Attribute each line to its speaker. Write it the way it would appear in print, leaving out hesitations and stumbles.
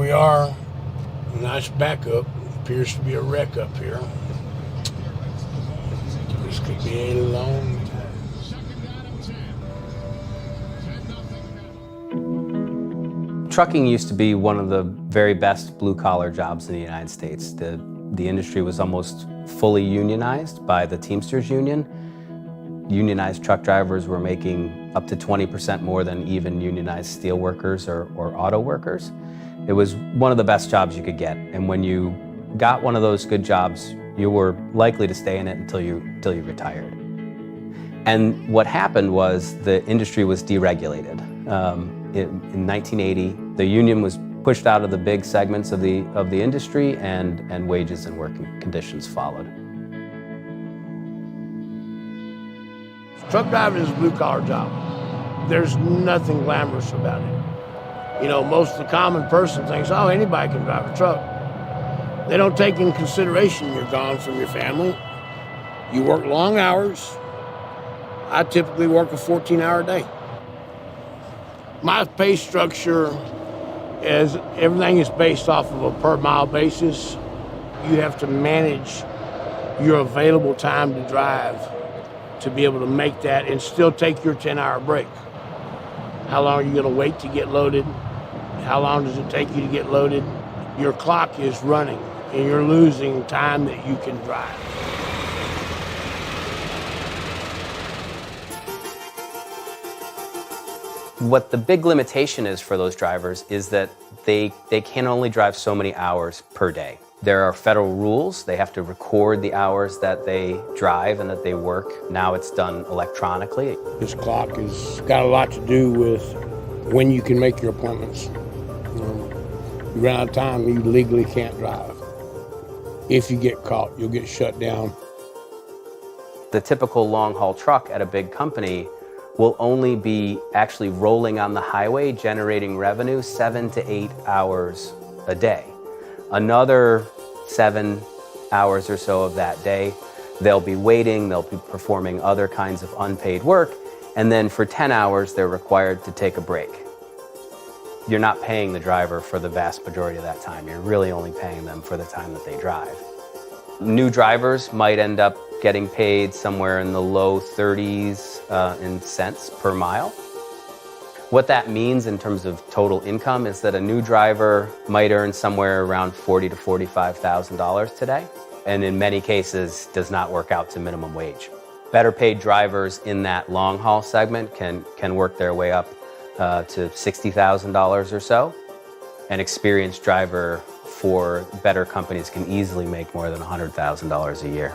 Speaker 1: we are. Nice backup. Appears to be a wreck up here. This could be a long time.
Speaker 2: Trucking used to be one of the very best blue-collar jobs in the United States. The industry was almost fully unionized by the Teamsters Union. Unionized truck drivers were making up to 20% more than even unionized steel workers or auto workers. It was one of the best jobs you could get, and when you got one of those good jobs, you were likely to stay in it until you retired. And what happened was the industry was deregulated. In 1980, the union was pushed out of the big segments of the industry, and wages and working conditions followed.
Speaker 1: Truck driving is a blue-collar job. There's nothing glamorous about it. You know, most of the common person thinks, oh, anybody can drive a truck. They don't take into consideration you're gone from your family. You work long hours. I typically work a 14-hour day. My pay structure is everything is based off of a per-mile basis. You have to manage your available time to drive to be able to make that and still take your 10-hour break. How long are you going to wait to get loaded? How long does it take you to get loaded? Your clock is running, and you're losing time that you can drive.
Speaker 2: What the big limitation is for those drivers is that they can only drive so many hours per day. There are federal rules. They have to record the hours that they drive and that they work. Now it's done electronically.
Speaker 1: This clock has got a lot to do with when you can make your appointments. You run out of time, you legally can't drive. If you get caught, you'll get shut down.
Speaker 2: The typical long-haul truck at a big company will only be actually rolling on the highway, generating revenue 7 to 8 hours a day. Another 7 hours or so of that day, they'll be waiting, they'll be performing other kinds of unpaid work, and then for 10 hours, they're required to take a break. You're not paying the driver for the vast majority of that time. You're really only paying them for the time that they drive. New drivers might end up getting paid somewhere in the low 30s in cents per mile. What that means in terms of total income is that a new driver might earn somewhere around $40,000 to $45,000 today, and in many cases does not work out to minimum wage. Better paid drivers in that long haul segment can work their way up to $60,000 or so. An experienced driver for better companies can easily make more than $100,000 a year.